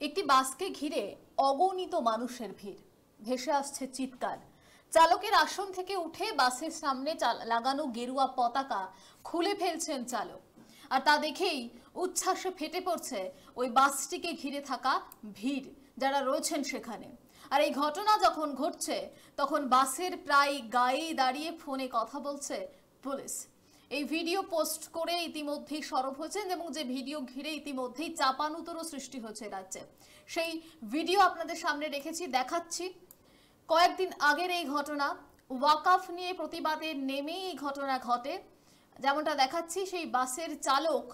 একটি বাসকে ঘিরে অগণিত মানুষের ভিড়, ভেসে আসছে চিৎকার। চালকের আসন থেকে উঠে বাসের সামনে লাগানো গেরুয়া পতাকা খুলে ফেলছেন চালক, আর তা দেখেই উচ্ছ্বাসে ফেটে পড়ছে ওই বাসটিকে ঘিরে থাকা ভিড় যারা রয়েছেন সেখানে। আর এই ঘটনা যখন ঘটছে তখন বাসের প্রায় গায়ে দাঁড়িয়ে ফোনে কথা বলছে পুলিশ। এই ভিডিও পোস্ট করে ইতিমধ্যেই সরব হয়েছেন এবং যে ভিডিও ঘিরে ইতিমধ্যেই চাপানুতরও সৃষ্টি হচ্ছে রাজ্যে, সেই ভিডিও আপনাদের সামনে রেখেছি, দেখাচ্ছি। কয়েকদিন আগের এই ঘটনা, ওয়াকফ নিয়ে প্রতিবাদে নেমেই এই ঘটনা ঘটে। যেমনটা দেখাচ্ছি, সেই বাসের চালক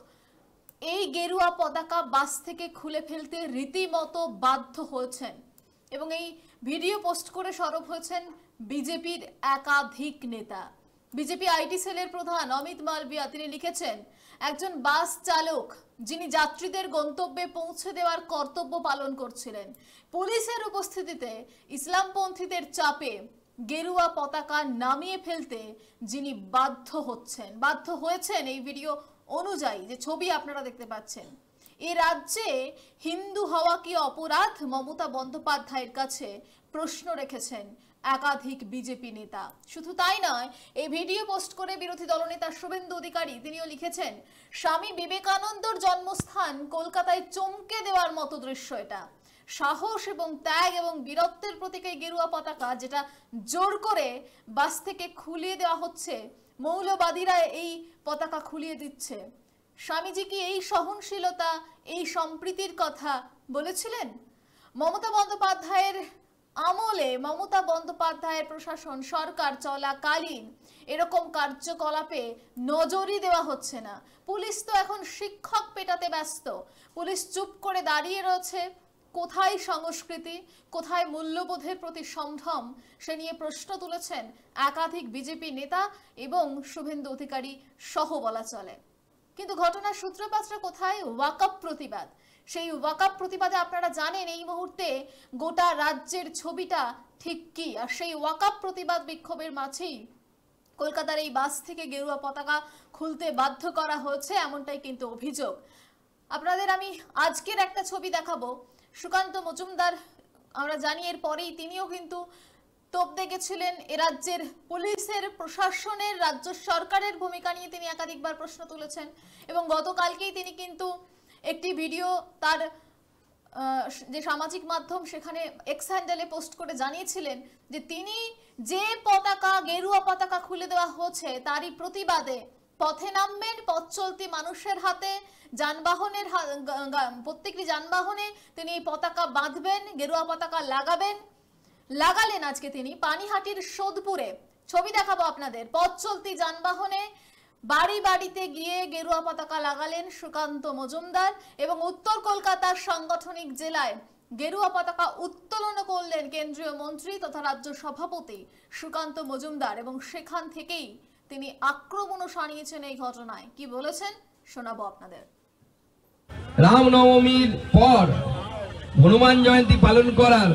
এই গেরুয়া পতাকা বাস থেকে খুলে ফেলতে রীতিমতো বাধ্য হয়েছেন এবং এই ভিডিও পোস্ট করে সরব হয়েছেন বিজেপির একাধিক নেতা। বিজেপি আইটি সেলের প্রধান অমিত মালভিয়া তিনি লিখেছেন, একজন বাস চালক যিনি যাত্রীদের গন্তব্যে পৌঁছে দেওয়ার কর্তব্য পালন করছিলেন, পুলিশের উপস্থিতিতে ইসলামপন্থীদের চাপে গেরুয়া পতাকা নামিয়ে ফেলতে যিনি বাধ্য হয়েছেন এই ভিডিও অনুযায়ী যে ছবি আপনারা দেখতে পাচ্ছেন। এই রাজ্যে হিন্দু হওয়া কি অপরাধ? মমতা বন্দ্যোপাধ্যায়ের কাছে প্রশ্ন রেখেছেন একাধিক বিজেপি নেতা। শুধু তাই নয়, এই ভিডিও পোস্ট করে বিরোধী দলনেতা শুভেন্দু অধিকারী তিনিও লিখেছেন, স্বামী বিবেকানন্দর জন্মস্থান কলকাতায় চমকে দেওয়ার মতো দৃশ্য এটা। সাহস এবং ত্যাগ এবং বীরত্বের প্রতীক এই গেরুয়া পতাকা, যেটা জোর করে বাস থেকে খুলিয়ে দেওয়া হচ্ছে, মৌলবাদীরা এই পতাকা খুলিয়ে দিচ্ছে। স্বামীজি কি এই সহনশীলতা, এই সম্প্রীতির কথা বলেছিলেন? মমতা বন্দ্যোপাধ্যায়ের আমলে, মমতা বন্দ্যোপাধ্যায়ের প্রশাসন সরকার চলাকালীন এরকম কার্যকলাপে নজরই দেওয়া হচ্ছে না। পুলিশ তো এখন শিক্ষক পেটাতে ব্যস্ত। পুলিশ চুপ করে দাঁড়িয়ে রয়েছে। কোথায় সংস্কৃতি, কোথায় মূল্যবোধের প্রতি সম্ভ্রম, সে নিয়ে প্রশ্ন তুলেছেন একাধিক বিজেপি নেতা এবং শুভেন্দু অধিকারী সহ বলা চলে। কিন্তু ঘটনার সূত্রপাতটা কোথায়? ওয়াকফ প্রতিবাদ। সেই ওয়াকফ প্রতিবাদে আপনারা জানেন এই মুহূর্তে গোটা রাজ্যের ছবিটা ঠিক কি। আর সেই ওয়াকফ প্রতিবাদ বিক্ষোভের মাঝেই কলকাতার এই বাস থেকে গেরুয়া পতাকা খুলতে বাধ্য করা হয়েছে, এমনটাই কিন্তু অভিযোগ। আপনাদের আমি আজকের একটা ছবি দেখাবো। সুকান্ত মজুমদার, আমরা জানি এর পরেই তিনিও কিন্তু তোপ দেখেছিলেন এ রাজ্যের পুলিশের, প্রশাসনের, রাজ্য সরকারের ভূমিকা নিয়ে তিনি একাধিকবার প্রশ্ন তুলেছেন এবং গতকালকেই তিনি কিন্তু একটি ভিডিও তার যে সামাজিক মাধ্যম সেখানে এক্স হ্যান্ডেলে পোস্ট করে জানিয়েছিলেন যে তিনি যে পতাকা, গেরুয়া পতাকা খুলে দেওয়া হচ্ছে তারই প্রতিবাদে পথে নামবেন, পথ চলতি মানুষের হাতে, যানবাহনের প্রত্যেকটি যানবাহনে তিনি এই পতাকা বাঁধবেন, গেরুয়া পতাকা লাগালেন। আজকে তিনি পানিহাটির সোদপুরে ছবি দেখাবো আপনাদের। পথ চলতি যানবাহনে বাড়ি বাড়িতে গিয়ে গেরুয়া পতাকা লাগালেন সুকান্ত মজুমদার এবং উত্তর কলকাতার সাংগঠনিক জেলায় গেরুয়া পতাকা উত্তোলন করলেন কেন্দ্রীয় মন্ত্রী তথা রাজ্য সভাপতি সুকান্ত মজুমদার এবং সেখান থেকেই তিনি আক্রমণও সানিয়েছেন এই ঘটনায়। কি বলেছেন শোনাবো আপনাদের। রামনবমীর পর হনুমান জয়ন্তী পালন করার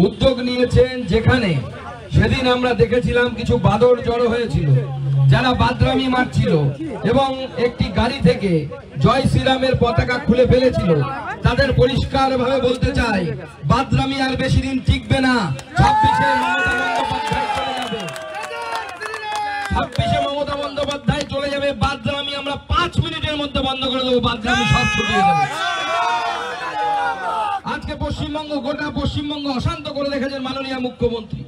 উদ্যোগ নিয়েছেন, যেখানে সেদিন আমরা দেখেছিলাম কিছু বাদর জড়ো হয়েছিল যারা বাদরামি মারছিল এবং একটি গাড়ি থেকে জয় শ্রীরামের পতাকা খুলে ফেলেছিল। তাদের পরিষ্কার ভাবে বলতে চাই, বাদরামি আর বেশি দিন টিকবে না। 26শে মমতা বন্দ্যোপাধ্যায় চলে যাবে। বাদরামি আমরা 5 মিনিটের মধ্যে বন্ধ করে দেবো। বাদরামি সব ছুটিয়ে যাবে। আজকে পশ্চিমবঙ্গ, গোটা পশ্চিমবঙ্গ অশান্ত করে রেখেছেন মাননীয় মুখ্যমন্ত্রী।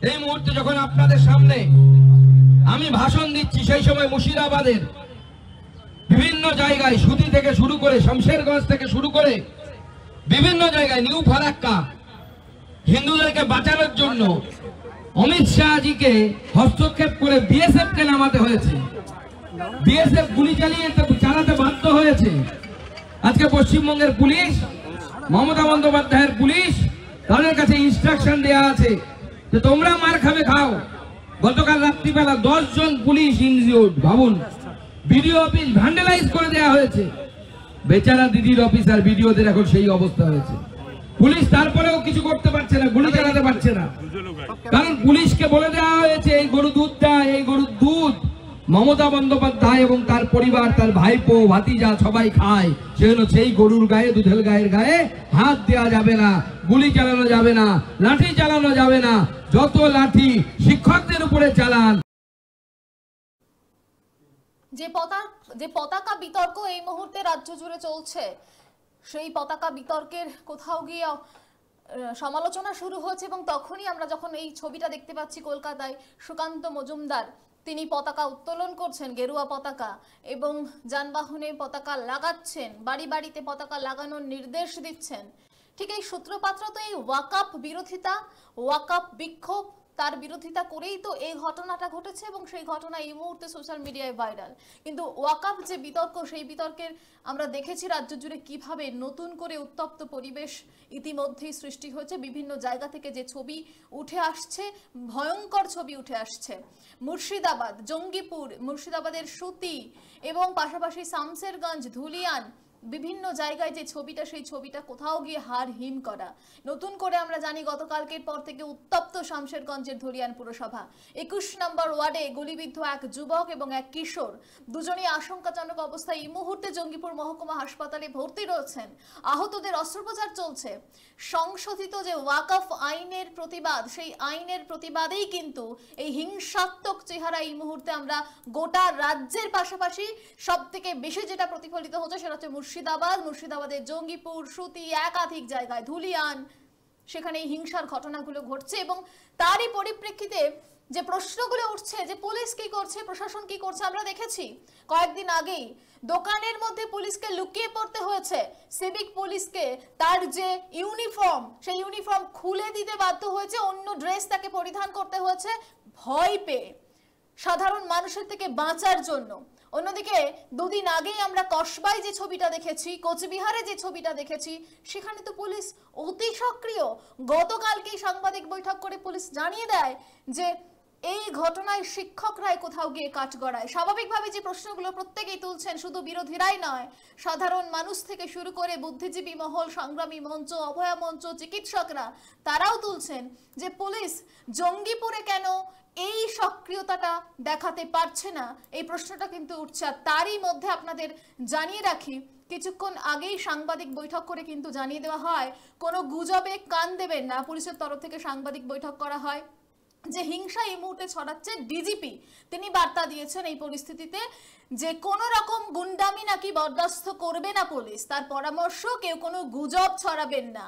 এই মুহূর্তে যখন আপনাদের সামনে আমি ভাষণ দিচ্ছি, সেই সময় মুর্শিদাবাদের বিভিন্ন জায়গায়, সুতি থেকে শুরু করে শমশেরগঞ্জ থেকে শুরু করে বিভিন্ন জায়গায়, নিউ ফারাক্কা, হিন্দুদেরকে বাঁচানোর জন্য অমিত শাহজিকে হস্তক্ষেপ করে বিএসএফ কে নামাতে হয়েছে। বিএসএফ গুলি চালাতে বাধ্য হয়েছে। আজকে পশ্চিমবঙ্গের পুলিশ, মমতা বন্দ্যোপাধ্যায়ের পুলিশ, তাদের কাছে ইনস্ট্রাকশন দেওয়া আছে যে তোমরা মার খাবে খাও। গতকাল রাত্রিবেলা 10 জন পুলিশ ইনজিওর্ড। ভাবুন, বিডিও অফিস ভ্যান্ডালাইজ করে দেওয়া হয়েছে। বেচারা দিদির অফিসার বিডিওদের এখন সেই অবস্থা হয়েছে। পুলিশ তারপরেও কিছু করতে পারছে না, গুলি চালাতে পারছে না, কারণ পুলিশকে বলে দেওয়া হয়েছে এই গরু দুধ দেয়, এই গরুর দুধ মমতা বন্দ্যোপাধ্যায় এবং তার পরিবার, তার ভাইপো ভাতিজা সবাই খায়, সে হলো সেই গরুর গায়ে, দুধের গায়ের গায়ে হাত দেওয়া যাবে না, গুলি চালানো যাবে না, লাঠি চালানো যাবে না। যত লাঠি শিক্ষকদের উপরে চালান। যে পতাকা বিতর্ক এই মুহূর্তে রাজ্য জুড়ে চলছে, সেই পতাকা বিতর্কের কোথাও গিয়ে সমালোচনা শুরু হয়েছে এবং তখনই আমরা যখন এই ছবিটা দেখতে পাচ্ছি কলকাতায় সুকান্ত মজুমদার তিনি পতাকা উত্তোলন করছেন, গেরুয়া পতাকা, এবং যানবাহনে পতাকা লাগাচ্ছেন, বাড়ি বাড়িতে পতাকা লাগানোর নির্দেশ দিচ্ছেন। ঠিক এই সূত্রপাত তো এই ওয়াকআপ বিরোধিতা, ওয়াকআপ বিক্ষোভ, তার বিরোধিতা করেই তো এই ঘটনাটা ঘটেছে এবং সেই ঘটনা এই মুহূর্তে সোশ্যাল মিডিয়ায় ভাইরাল। কিন্তু ওয়াকআপ যে বিতর্ক, সেই বিতর্কের আমরা দেখেছি রাজ্য জুড়ে কিভাবে নতুন করে উত্তপ্ত পরিবেশ ইতিমধ্যেই সৃষ্টি হয়েছে। বিভিন্ন জায়গা থেকে যে ছবি উঠে আসছে, ভয়ঙ্কর ছবি উঠে আসছে। মুর্শিদাবাদ, জঙ্গিপুর, মুর্শিদাবাদের সুতি এবং পাশাপাশি শামসেরগঞ্জ, ধুলিয়ান, বিভিন্ন জায়গায় যে ছবিটা, সেই ছবিটা কোথাও গিয়ে হাড় হিম করা। নতুন করে আমরা জানি গতকালকের পর থেকে উত্তপ্ত শামশেরগঞ্জের ধুলিয়ান পুরসভা। 21 নম্বর ওয়ার্ডে গুলিবিদ্ধ এক যুবক এবং এক কিশোর, দুজনেই আশঙ্কাজনক অবস্থায় এই মুহূর্তে জঙ্গিপুর মহকুমা হাসপাতালে ভর্তি রয়েছেন। আহতদের অস্ত্রোপচার চলছে। সংশোধিত যে ওয়াকফ আইনের প্রতিবাদ, সেই আইনের প্রতিবাদেই কিন্তু এই হিংসাত্মক চেহারা এই মুহূর্তে আমরা গোটা রাজ্যের পাশাপাশি সব থেকে বেশি যেটা প্রতিফলিত হচ্ছে সেটা হচ্ছে মুর্শিদাবাদের জঙ্গিপুর, সুতি, একাধিক জায়গায় ধুলিয়ান, সেখানে এই হিংসার ঘটনাগুলো ঘটছে। এবং তারই পরিপ্রেক্ষিতে যে প্রশ্নগুলো উঠছে যে পুলিশ কি করছে, প্রশাসন কি করছে, আমরা দেখেছি কয়েকদিন আগেই দোকানের মধ্যে পুলিশকে লুকিয়ে পড়তে হয়েছে, সিভিক পুলিশকে তার যে ইউনিফর্ম, সেই ইউনিফর্ম খুলে দিতে বাধ্য হয়েছে, অন্য ড্রেস তাকে পরিধান করতে হয়েছে ভয় পেয়ে, সাধারণ মানুষের থেকে বাঁচার জন্য। অন্যদিকে দুদিন আগেই আমরা কসবায় যে ছবিটা দেখেছি, কোচবিহারে যে ছবিটা দেখেছি, সেখানে তো পুলিশ অতি সক্রিয়। গতকালকেই সাংবাদিক বৈঠক করে পুলিশ জানিয়ে দেয় যে এই ঘটনায় শিক্ষকরাই কোথাও গিয়ে কাঠগড়ায়। স্বাভাবিকভাবে যে প্রশ্নগুলো প্রত্যেকেই তুলছেন, শুধু বিরোধীরাই নয়, সাধারণ মানুষ থেকে শুরু করে বুদ্ধিজীবী মহল, সংগ্রামী মঞ্চ, অভয়া মঞ্চ, চিকিৎসকরা, তারাও তুলছেন যে পুলিশ জঙ্গিপুরে কেন এই সক্রিয়তাটা দেখাতে পারছে না, এই প্রশ্নটা কিন্তু উঠছে। আর তারই মধ্যে আপনাদের জানিয়ে রাখি, কিছুক্ষণ আগেই সাংবাদিক বৈঠক করে কিন্তু জানিয়ে দেওয়া হয় কোনো গুজবে কান দেবেন না। পুলিশের তরফ থেকে সাংবাদিক বৈঠক করা হয় যে হিংসা এই মুহূর্তে ছড়াচ্ছে। ডিজিপি তিনি বার্তা দিয়েছেন এই পরিস্থিতিতে যে কোন রকম গুন্ডামি নাকি বরদাস্ত করবে না পুলিশ, তার পরামর্শ কেউ কোনো গুজব ছড়াবেন না।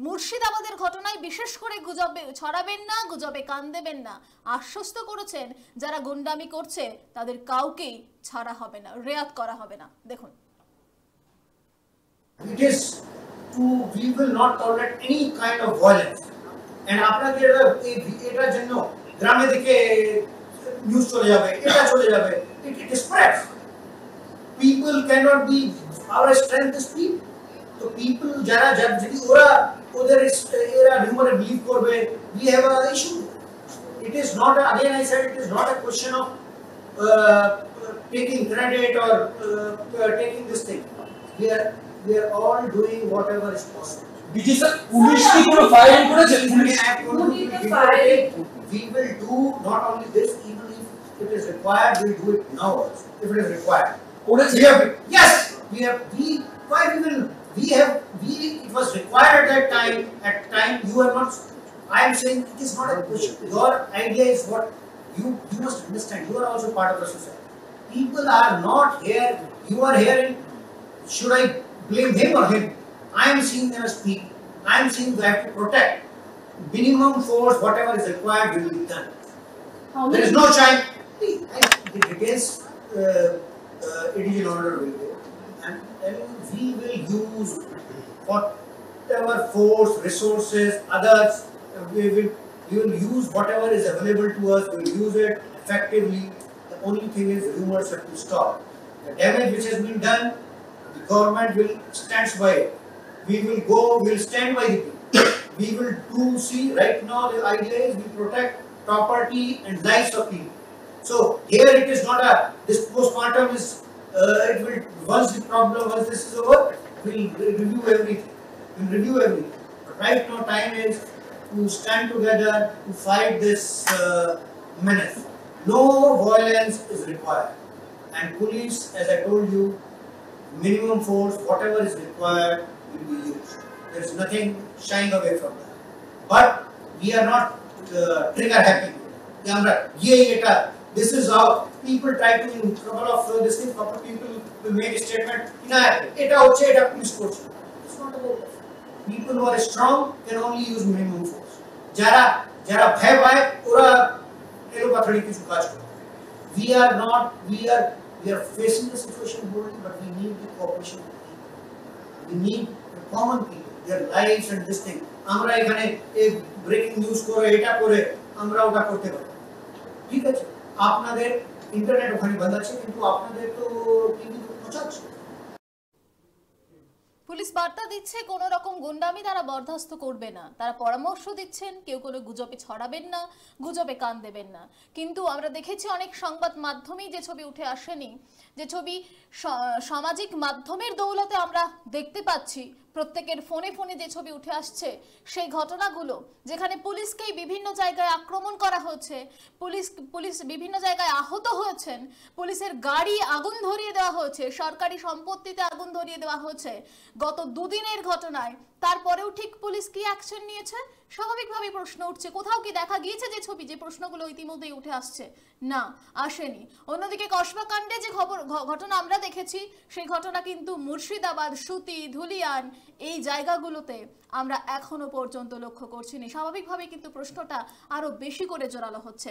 মুর্শিদাবাদের ঘটনায় বিশেষ করে গুজবে ছড়াবেন না, গুজবে কান দেবেন না, আশ্বস্ত করেছেন যারা গুন্ডামি করছে তাদের কাউকেই ছাড়া হবে না, রেয়াত করা হবে না। দেখুন, It is we will not tolerate any kind of violence. And আপনাদের এটার জন্য গ্রামে দিকে নিউজ চলে যাবে, এটা চলে যাবে, it spreads. People cannot be, our strength is people. So people যারা যদি ওরা ওদের এরা রিউমারে বিলিভ করবে, we have an issue. It is not, again I said, it is not a question of taking credit or taking this thing. We are all doing whatever is possible. Police কি কোনো file করেছে? We will do not only this, even if it is required, we will do it now also, if it is required. Yes, it was required at that time, you are not, I am saying it is not a question. Your idea is what, you must understand, you are also part of the society. People are not here, you are here in, should I blame him or him? I am seeing them as people. I am seeing they have to protect. Minimum force, whatever is required, will be done. There is no child. The details, it is in order. And we will use whatever force, resources, others. We will use whatever is available to us. We will use it effectively. The only thing is rumors have to stop. The damage which has been done, the government will stand by it. We will stand by the people. We will see, right now the idea is we protect property and lives of people. So here it is not this postmortem is, it will, once this is over, we'll review everything. But right now time is to stand together to fight this menace. no violence is required, and police, as I told you, minimum force, whatever is required, will be used. There is nothing shying away from that. But we are not trigger happy. This is how people try to, in trouble of this thing, proper people will make a statement. It's not about that. People who are strong can only use minimum force. Jara bhai bhai ora elo pathadi kichu kaj karo. We are facing the situation boldly, but we need the cooperation of people. We need the common people, their lives and this thing. Amra ekhane ek breaking news kore eta kore amra ota korte pari. ঠিক আছে, আপনাদের internet ওখানে বন্ধ আছে, কিন্তু আপনাদের তো TV তো পৌঁছাচ্ছে। পুলিশ বার্তা দিচ্ছে কোন রকম গুন্ডামি তারা বরদাস্ত করবে না। তারা পরামর্শ দিচ্ছেন কেউ কোনো গুজবে ছড়াবেন না, গুজবে কান দেবেন না। কিন্তু আমরা দেখেছি অনেক সংবাদ মাধ্যমেই যে ছবি উঠে আসেনি, যে ছবি সামাজিক মাধ্যমের দৌলতে আমরা দেখতে পাচ্ছি, প্রত্যেকের ফোনে ফোনে যে ছবি উঠে আসছে, সেই ঘটনাগুলো যেখানে পুলিশকেই বিভিন্ন জায়গায় আক্রমণ করা হয়েছে, পুলিশ বিভিন্ন জায়গায় আহত হয়েছেন, পুলিশের গাড়ি আগুন ধরিয়ে দেওয়া হয়েছে, সরকারি সম্পত্তিতে আগুন ধরিয়ে দেওয়া হয়েছে গত দুদিনের ঘটনায়। তারপরেও ঠিক পুলিশ কি অ্যাকশন নিয়েছে? স্বাভাবিকভাবে প্রশ্ন উঠছে। কোথাও কি দেখা গিয়েছে যে ছবি, যে প্রশ্নগুলো ইতিমধ্যেই উঠে আসছে? না, আসেনি। অন্যদিকে কসবা কাণ্ডে যে ঘটনা আমরা দেখেছি, সেই ঘটনা কিন্তু মুর্শিদাবাদ, সুতি, ধুলিয়ান এই জায়গাগুলোতে আমরা এখনো পর্যন্ত লক্ষ্য করছি না। স্বাভাবিকভাবে কিন্তু প্রশ্নটা আরো বেশি করে জোরালো হচ্ছে।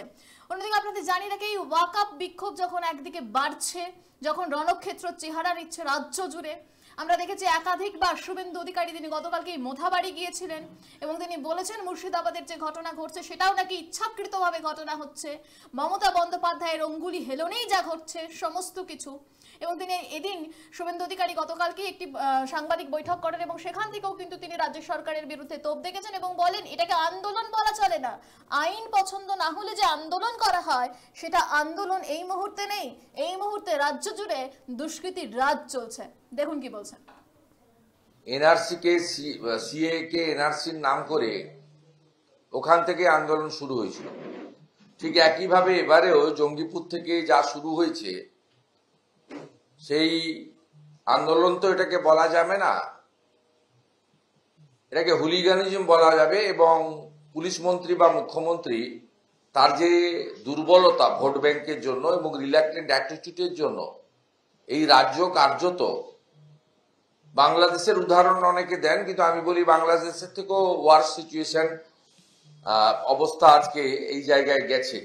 অন্যদিকে আপনাদের জানি রাখি, এই ওয়াকআপ বিক্ষোভ যখন একদিকে বাড়ছে, যখন রণক্ষেত্র চেহারা নিচ্ছে রাজ্য জুড়ে, আমরা দেখেছি একাধিকবার শুভেন্দু অধিকারী তিনি গতকালকে মোথাবাড়ি গিয়েছিলেন এবং তিনি বলেছেন মুর্শিদাবাদের যে ঘটনা ঘটছে সেটাও নাকি ইচ্ছাকৃতভাবে ঘটনা হচ্ছে, মমতা বন্দ্যোপাধ্যায়ের অঙ্গুলি হেলনেই যা ঘটছে সমস্ত কিছু। এবং তিনি এদিন শুভেন্দু অধিকারী গতকালকে একটি সাংবাদিক বৈঠক করেন এবং সেখান থেকেও কিন্তু তিনি রাজ্য সরকারের বিরুদ্ধে তোপ দেখেছেন এবং বলেন এটাকে আন্দোলন বলা চলে না, আইন পছন্দ না হলে যে আন্দোলন করা হয় সেটা আন্দোলন এই মুহূর্তে নেই। এই মুহূর্তে রাজ্য জুড়ে দুষ্কৃতির রাজ চলছে। দেখুন কি বলছেন। এনআরসি কে সিএ কে এনআরসির নাম করে ওখান থেকে আন্দোলন শুরু হয়েছিল। ঠিক একইভাবে এবারেও জঙ্গিপুর থেকে যা শুরু হয়েছে সেই আন্দোলন তো এটাকে বলা যাবে না, এটাকে হুলিগানিজম বলা যাবে। এবং পুলিশ মন্ত্রী বা মুখ্যমন্ত্রী তার যে দুর্বলতা ভোট ব্যাংকের জন্য এবং রিল্যাক্টেন্ট অ্যাটিটিউডের জন্য এই রাজ্য কার্যত বাংলাদেশের উদাহরণ অনেকে দেন, কিন্তু আমি বলি বাংলাদেশের থেকেও ওয়ার্স সিচুয়েশন অবস্থা আজকে এই জায়গায় গেছে।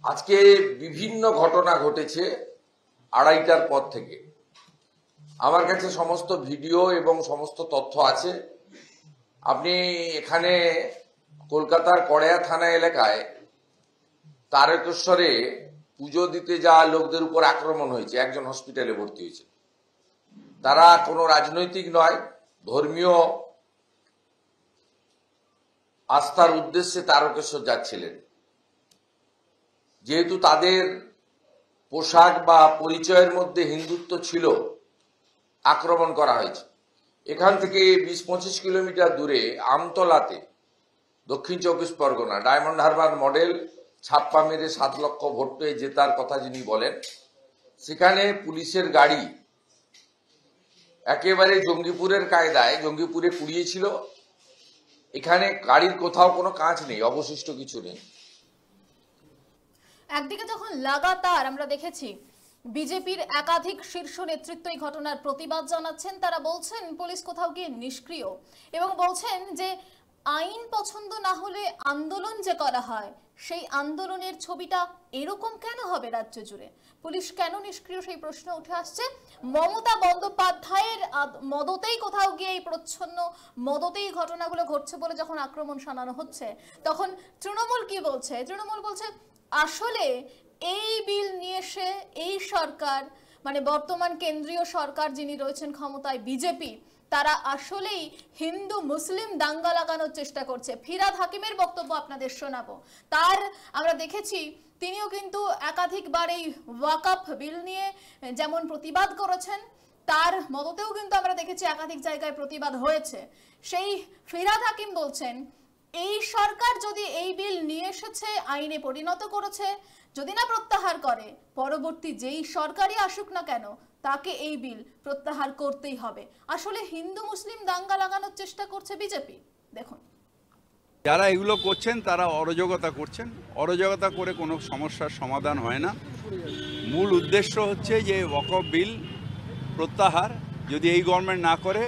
আজকে বিভিন্ন ঘটনা ঘটেছে 2:30টার পর থেকে। আমার কাছে সমস্ত ভিডিও এবং সমস্ত তথ্য আছে। আপনি এখানে কলকাতার কড়াইয়া থানা এলাকায় তারকেশ্বরে পুজো দিতে যাওয়া লোকদের উপর আক্রমণ হয়েছে, একজন হসপিটালে ভর্তি হয়েছে। তারা কোনো রাজনৈতিক নয়, ধর্মীয় আস্থার উদ্দেশ্যে তারকেশ্বর যাচ্ছিলেন। যেহেতু তাদের পোশাক বা পরিচয়ের মধ্যে হিন্দুত্ব ছিল, আক্রমণ করা হয়েছে। এখান থেকে 20-25 কিলোমিটার দূরে আমতলাতে দক্ষিণ 24 পরগনা ডায়মন্ড হারবার মডেল ছাপ্পা মেরে 7 লক্ষ ভোট পেয়ে জেতার কথা যিনি বলেন, সেখানে পুলিশের গাড়ি একেবারে জঙ্গিপুরের কায়দায় জঙ্গিপুরে পুড়িয়েছিল। এখানে গাড়ির কোথাও কোনো কাঁচ নেই, অবশিষ্ট কিছু নেই। একদিকে যখন লাগাতার আমরা দেখেছি বিজেপির একাধিক শীর্ষ নেতৃত্ব এই ঘটনার প্রতিবাদ জানাচ্ছেন, তারা বলছেন পুলিশ কোথাও গিয়ে নিষ্ক্রিয় এবং বলছেন যে আইন পছন্দ না হলে আন্দোলন যে করা হয় সেই আন্দোলনের ছবিটা এরকম কেন হবে রাজ্য জুড়ে? পুলিশ কেন নিষ্ক্রিয় সেই প্রশ্ন উঠে আসছে। মমতা বন্দ্যোপাধ্যায়ের মদতেই কোথাও গিয়ে এই প্রচ্ছন্ন মদতেই ঘটনাগুলো ঘটছে বলে যখন আক্রমণ শানানো হচ্ছে, তখন তৃণমূল কি বলছে? তৃণমূল বলছে আসলে এই বিল নিয়ে এসে এই সরকার, মানে বর্তমান কেন্দ্রীয় সরকার যিনি রয়েছেন ক্ষমতায় বিজেপি, তারা আসলেই হিন্দু মুসলিম দাঙ্গা লাগানোর চেষ্টা করছে। ফিরহাদ হাকিমের বক্তব্য আপনাদের শোনাবো। তার আমরা দেখেছি তিনিও কিন্তু একাধিকবার এই ওয়াকআপ বিল নিয়ে যেমন প্রতিবাদ করেছেন, তার মদতেও কিন্তু আমরা দেখেছি একাধিক জায়গায় প্রতিবাদ হয়েছে। সেই ফিরহাদ হাকিম বলছেন এই সরকার যদি এই বিল নিয়ে এসেছে, আইনে পরিণত করেছে, যদি না প্রত্যাহার করে, পরবর্তী যেই সরকারই আসুক না কেন তাকে এই বিল প্রত্যাহার করতেই হবে। আসলে হিন্দু মুসলিম দাঙ্গা লাগানোর চেষ্টা করছে বিজেপি। দেখুন, যারা এগুলো করছেন তারা অরাজকতা করছেন। অরাজকতা করে কোনো সমস্যার সমাধান হয় না। মূল উদ্দেশ্য হচ্ছে যে ওয়াকফ বিল প্রত্যাহার যদি এই গভর্নমেন্ট না করে,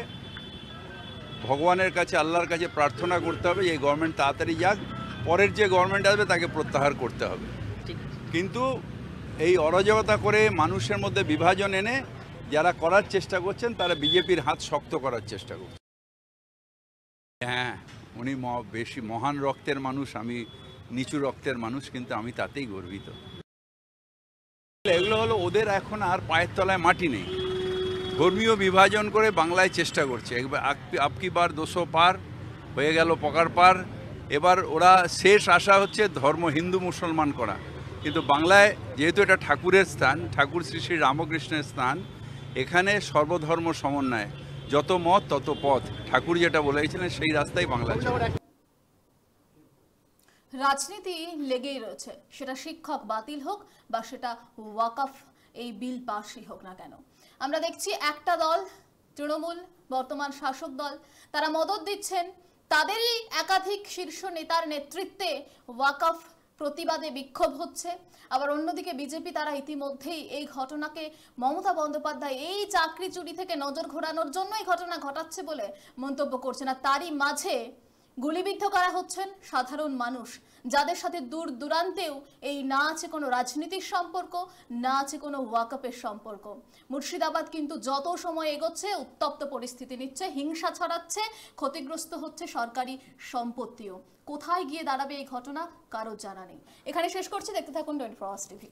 ভগবানের কাছে, আল্লাহর কাছে প্রার্থনা করতে হবে যে এই গভর্নমেন্ট তাড়াতাড়ি যাক, পরের যে গভর্নমেন্ট আসবে তাকে প্রত্যাহার করতে হবে। কিন্তু এই অরাজকতা করে মানুষের মধ্যে বিভাজন এনে যারা করার চেষ্টা করছেন তারা বিজেপির হাত শক্ত করার চেষ্টা করছেন। হ্যাঁ, উনি বেশি মহান রক্তের মানুষ, আমি নিচু রক্তের মানুষ, কিন্তু আমি তাতেই গর্বিত। এগুলো হলো ওদের এখন আর পায়ের তলায় মাটি নেই। ধর্মীয় বিভাজন করে বাংলায় চেষ্টা করছে। একবার আপকি বার 200 পার হয়ে গেল, পকার পার। এবার ওরা শেষ আশা হচ্ছে ধর্ম হিন্দু মুসলমান করা। কিন্তু বাংলায় যেহেতু এটা ঠাকুরের স্থান, ঠাকুর শ্রী শ্রী রামকৃষ্ণের স্থান, এখানে সর্বধর্ম সমন্বয়, যত মত তত পথ, ঠাকুর যেটা বলেছিলেন সেই রাস্তায় বাংলা চলে। রাজনীতি লেগেই রয়েছে, সেটা শিক্ষক বাতিল হোক বা সেটা ওয়াকফ এই বিল পাসই হোক না কেন। আমরা দেখছি একটা দল, তৃণমূল, বর্তমান শাসক দল, তারা মদত দিচ্ছেন, তাদেরই একাধিক শীর্ষ নেতার নেতৃত্বে ওয়াকফ প্রতিবাদে বিক্ষোভ হচ্ছে। আবার অন্যদিকে বিজেপি তারা ইতিমধ্যেই এই ঘটনাকে মমতা বন্দ্যোপাধ্যায় এই চাকরি চুরি থেকে নজর ঘোরানোর জন্য এই ঘটনা ঘটাচ্ছে বলে মন্তব্য করছেন। আর তারই মাঝে গুলিবিদ্ধ করা হচ্ছেন সাধারণ মানুষ, যাদের সাথে দূর দূরান্তেও এই না আছে কোনো রাজনীতির সম্পর্ক, না আছে কোনো ওয়াকফের সম্পর্ক। মুর্শিদাবাদ কিন্তু যত সময় এগোচ্ছে উত্তপ্ত পরিস্থিতি নিচ্ছে, হিংসা ছড়াচ্ছে, ক্ষতিগ্রস্ত হচ্ছে সরকারি সম্পত্তিও। কোথায় গিয়ে দাঁড়াবে এই ঘটনা কারো জানা নেই। এখানে শেষ করছি, দেখতে থাকুন 24 আওয়ার্স টিভি।